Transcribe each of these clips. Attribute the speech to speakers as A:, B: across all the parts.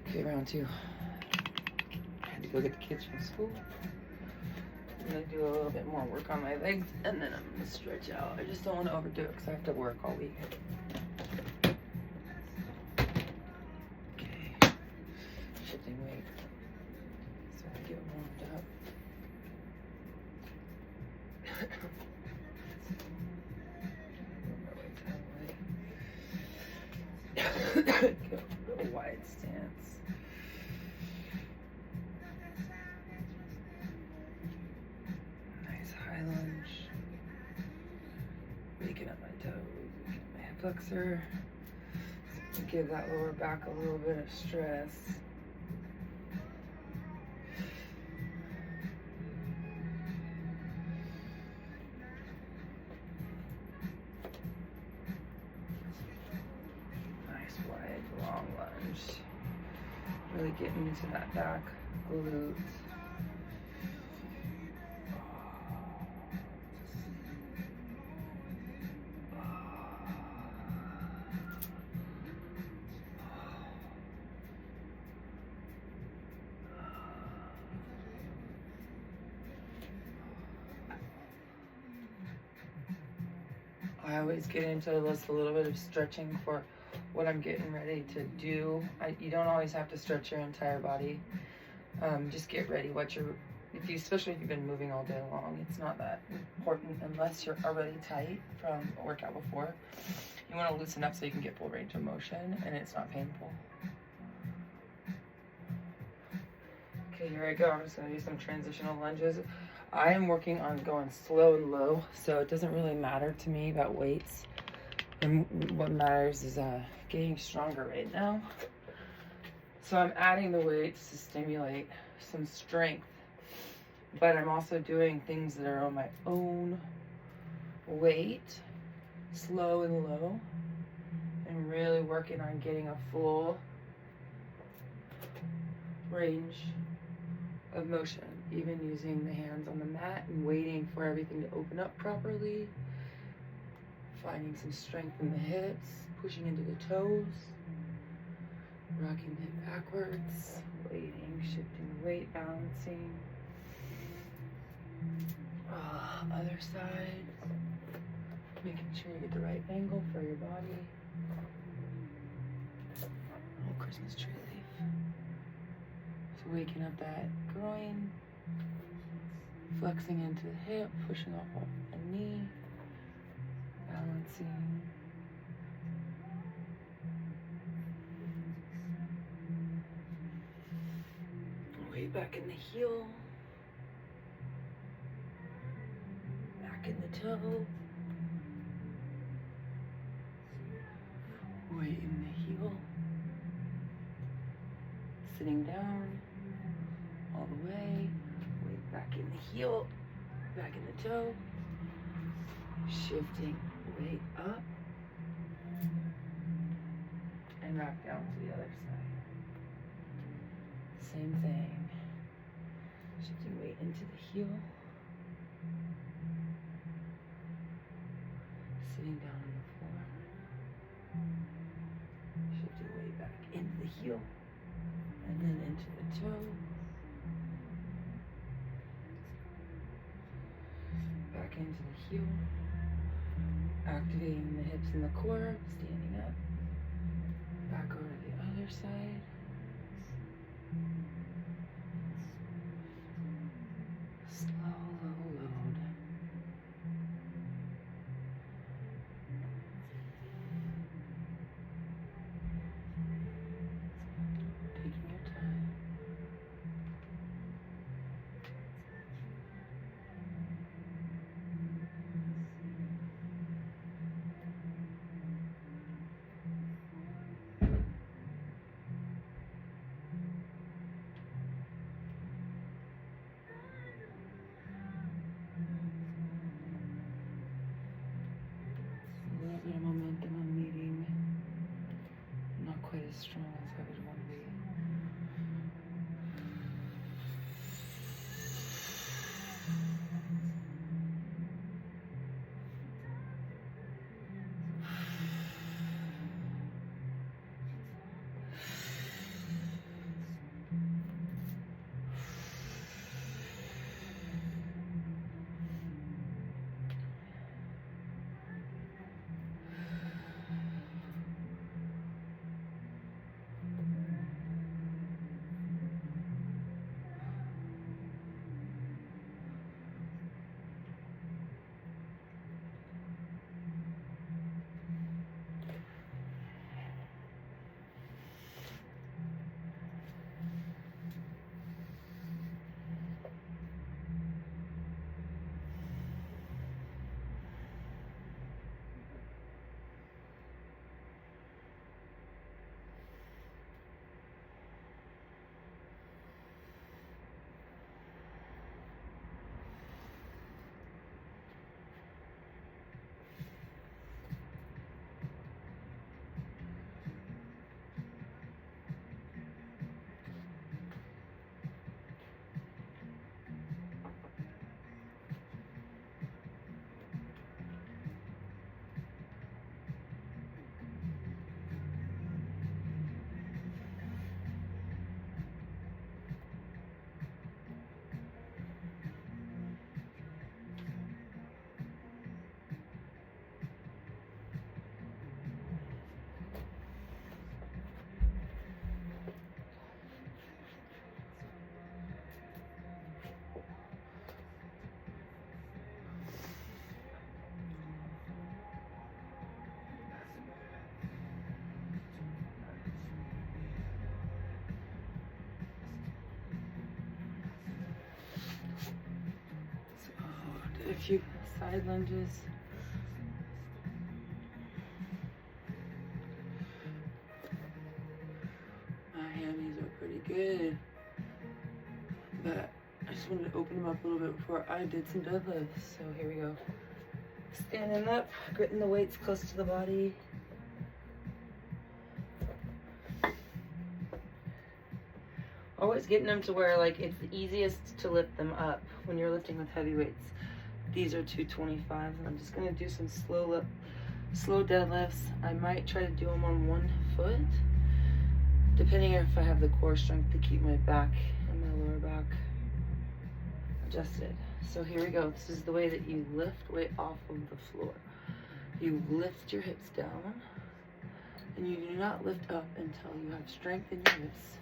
A: Okay, round two. I had to go get the kids from school. I'm gonna do a little bit more work on my legs and then I'm gonna stretch out. I just don't want to overdo it because I have to work all week. Okay, shifting weight. So I get warmed up. Get a real wide stance. Nice high lunge. Waking up my toes, waking up my hip flexor. So give that lower back a little bit of stress. Long lunge. Really getting into that back glute. I always get into this a little bit of stretching for what I'm getting ready to do. You don't always have to stretch your entire body. Just get ready. Especially if you've been moving all day long, it's not that important unless you're already tight from a workout before. You want to loosen up so you can get full range of motion and it's not painful. Okay, here I go. I'm just going to do some transitional lunges. I am working on going slow and low, so it doesn't really matter to me about weights. And what matters is getting stronger right now. So I'm adding the weights to stimulate some strength, but I'm also doing things that are on my own weight, slow and low, and really working on getting a full range of motion, even using the hands on the mat and waiting for everything to open up properly. Finding some strength in the hips, pushing into the toes, rocking the hip backwards, waiting, shifting the weight, balancing. Other side, making sure you get the right angle for your body. Oh, Christmas tree leaf. So waking up that groin, flexing into the hip, pushing off a knee. Balancing. Weight back in the heel. Back in the toe. Weight in the heel. Sitting down. All the way. Weight back in the heel. Back in the toe. Shifting weight up and rock down to the other side. Same thing. Shifting weight into the heel. Sitting down on the floor. Shifting weight back into the heel and then into the toe. Back into the heel. Activating the hips and the core, standing up. Back over to the other side. Slow, low load. Taking your time. few side lunges. My hammies are pretty good, but I just wanted to open them up a little bit before I did some deadlifts. So here we go. Standing up, getting the weights close to the body. Always getting them to where like it's the easiest to lift them up when you're lifting with heavy weights. These are 225s, and I'm just gonna do some slow deadlifts. I might try to do them on one foot, depending if I have the core strength to keep my back and my lower back adjusted. So here we go. This is the way that you lift weight off of the floor. You lift your hips down, and you do not lift up until you have strength in your hips.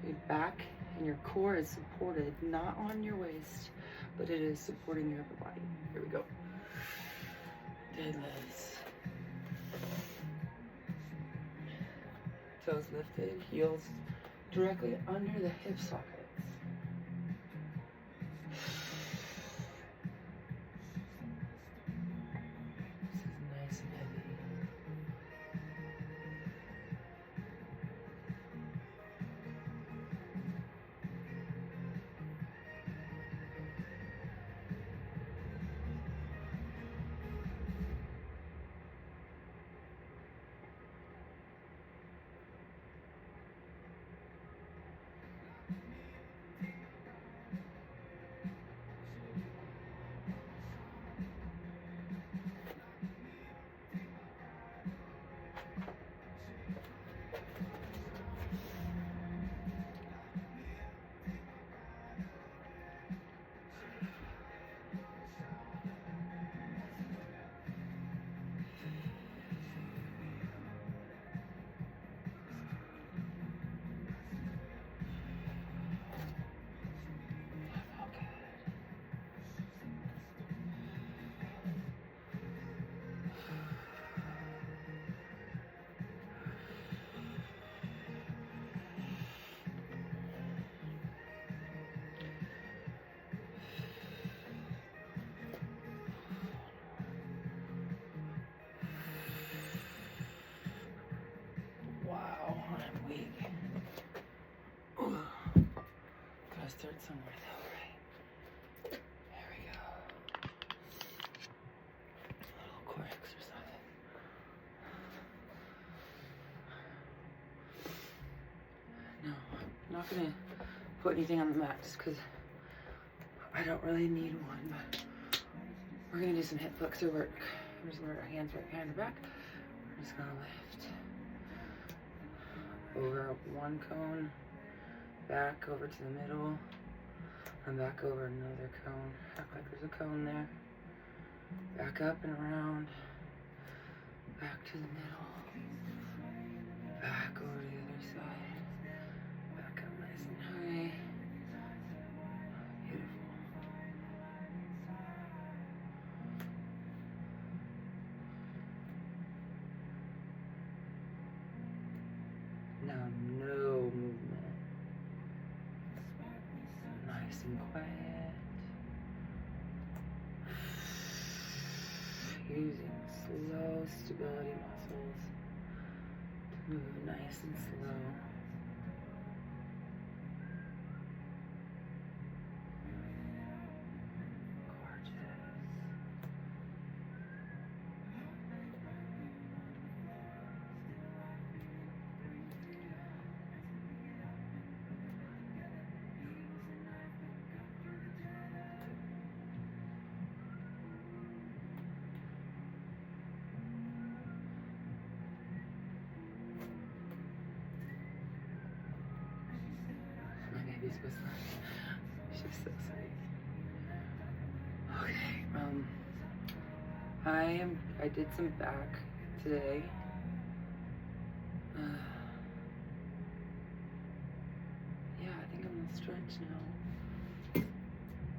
A: Your back and your core is supported, not on your waist, but it is supporting your upper body. Here we go. Deadlifts. Toes lifted, heels directly under the hip sockets. This is nice and heavy. Wow, I'm weak. Ooh. Gotta start somewhere though, right? There we go. A little core exercise. No, I'm not gonna put anything on the mat just because I don't really need one, but we're gonna do some hip flexor work. I'm just gonna put our hands right behind the back. We're just gonna lift over one cone, back over to the middle, and back over another cone. Act like there's a cone there. Back up and around, back to the middle, back over to the other side, back up nice and high. Beautiful. Now, no movement. Nice and quiet. Using slow stability muscles to move nice and slow. She's so sweet. Okay, I did some back today. Yeah, I think I'm gonna stretch now.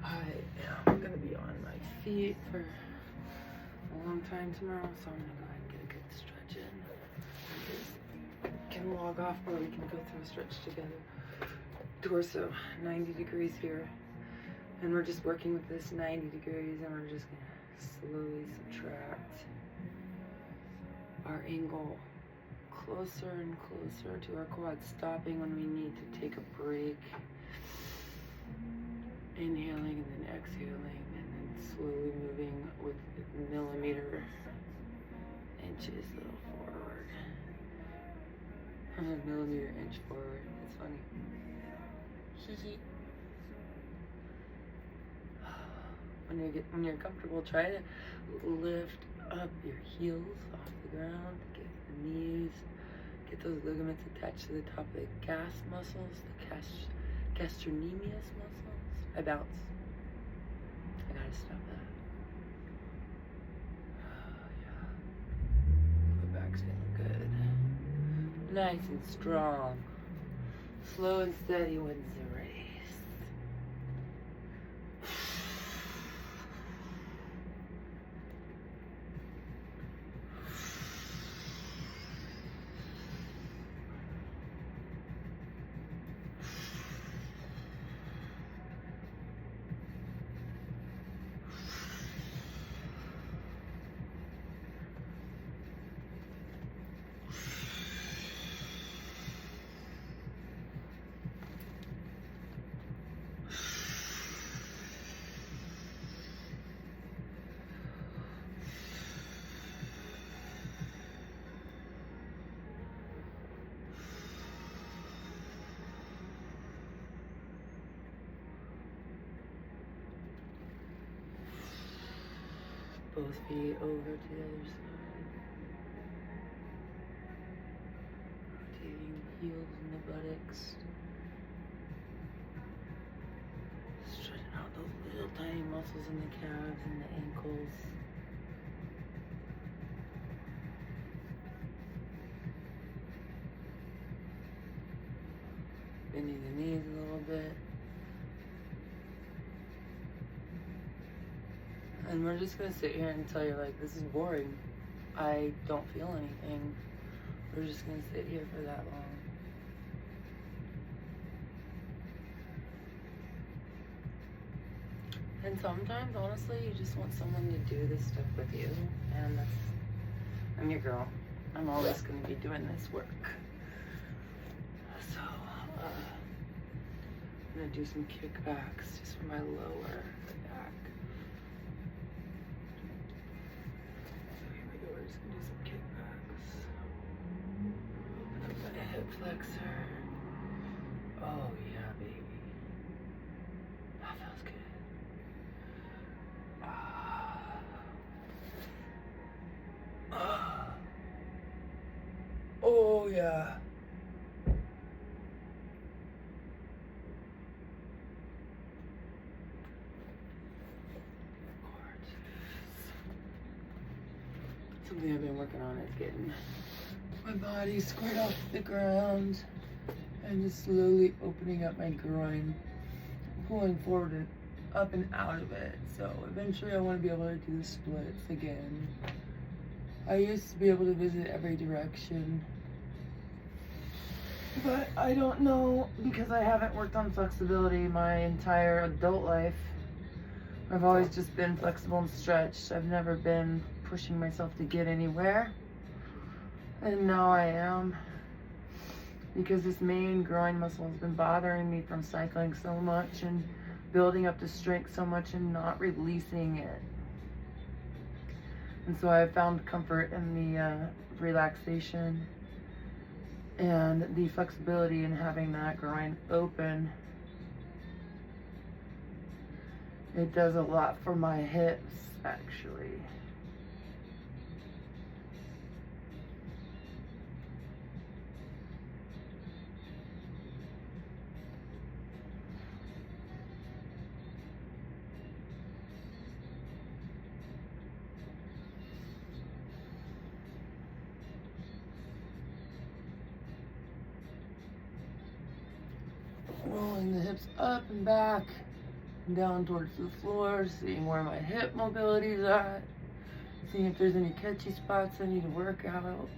A: I am gonna be on my feet for a long time tomorrow, so I'm gonna go ahead and get a good stretch in. We can log off or we can go through a stretch together. Torso 90 degrees here, And we're just working with this 90 degrees, and we're just gonna slowly subtract our angle closer and closer to our quad, stopping when we need to take a break. Inhaling and then exhaling, and then slowly moving with millimeter inches a little forward. Millimeter inch forward. It's funny. When you're comfortable, try to lift up your heels off the ground. Get the knees. Get those ligaments attached to the top of the calf muscles, the gastrocnemius muscles. I bounce. I gotta stop that. Oh, yeah. Lower back's feeling good. Nice and strong. Slow and steady wins the race. Both feet over to the other side. Rotating the heels and the buttocks. Stretching out those little tiny muscles in the calves and the ankles. Bending the knees a little bit. And we're just gonna sit here until you're like, this is boring. I don't feel anything. We're just gonna sit here for that long. And sometimes, honestly, you just want someone to do this stuff with you. And I'm your girl. I'm always gonna be doing this work. So, I'm gonna do some kickbacks just for my lower back. We're just gonna do some kickbacks. Open up my hip flexor. Oh yeah, baby. That feels good. Oh yeah. Something I've been working on is getting my body squared off the ground and just slowly opening up my groin, pulling forward and up and out of it. So eventually I want to be able to do the splits again. I used to be able to visit every direction, but I don't know, because I haven't worked on flexibility my entire adult life. I've always just been flexible and stretched. I've never been pushing myself to get anywhere. And now I am, because this main groin muscle has been bothering me from cycling so much and building up the strength so much and not releasing it. And so I found comfort in the relaxation and the flexibility in having that groin open. It does a lot for my hips, actually. Rolling the hips up and back, and down towards the floor, seeing where my hip mobility is at, seeing if there's any catchy spots I need to work out.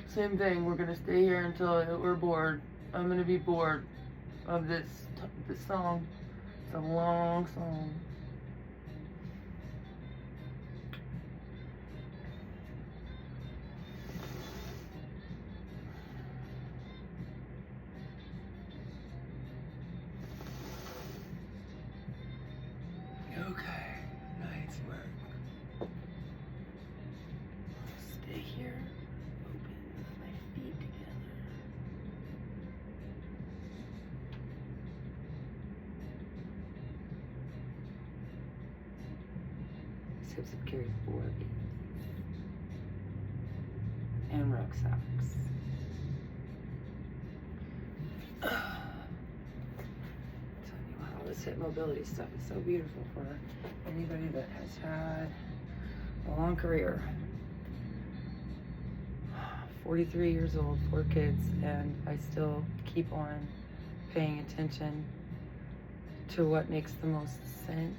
A: Same thing. We're gonna stay here until we're bored. I'm gonna be bored of this song. It's a long song. Okay, nice work. Stay here. Open my feet together. These hips have carried 4 weights and rucksacks. This hip mobility stuff is so beautiful for anybody that has had a long career. 43 years old, 4 kids, and I still keep on paying attention to what makes the most sense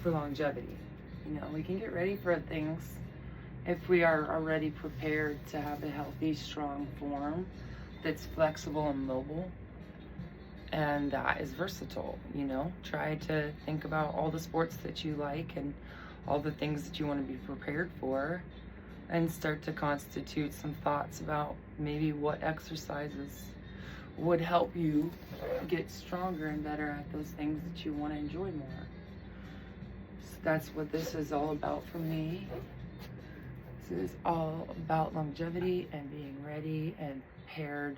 A: for longevity. You know, we can get ready for things if we are already prepared to have a healthy, strong form that's flexible and mobile. And that is versatile, you know. Try to think about all the sports that you like and all the things that you want to be prepared for, and start to constitute some thoughts about maybe what exercises would help you get stronger and better at those things that you want to enjoy more. So that's what this is all about for me. This is all about longevity and being ready and prepared,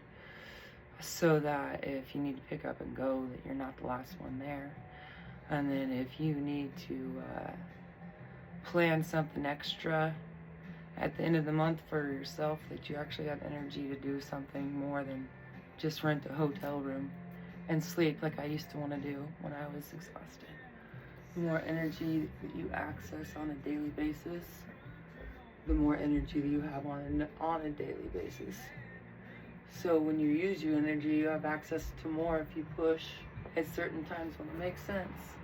A: so that if you need to pick up and go, that you're not the last one there. And then if you need to plan something extra at the end of the month for yourself, that you actually have energy to do something more than just rent a hotel room and sleep like I used to want to do when I was exhausted. The more energy that you access on a daily basis, the more energy that you have on a daily basis. So when you use your energy, you have access to more if you push at certain times when it makes sense.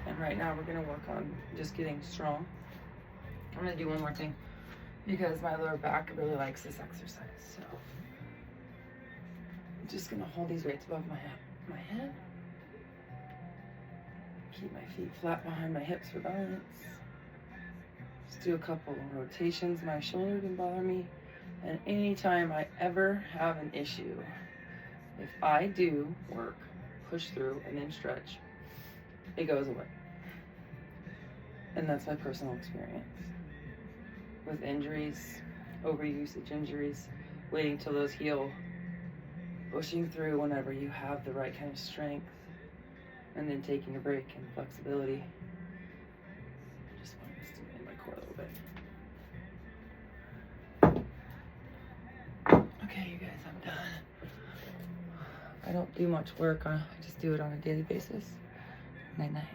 A: And right now we're gonna work on just getting strong. I'm gonna do one more thing because my lower back really likes this exercise. So I'm just gonna hold these weights above my head. Keep my feet flat behind my hips for balance. Just do a couple of rotations. My shoulder didn't bother me. And anytime I ever have an issue, if I do work, push through, and then stretch, it goes away. And that's my personal experience. With injuries, overusage injuries, waiting till those heal, pushing through whenever you have the right kind of strength, and then taking a break and flexibility. Just want to stimulate my core a little bit. Okay, you guys, I'm done. I don't do much work. I just do it on a daily basis. Night night.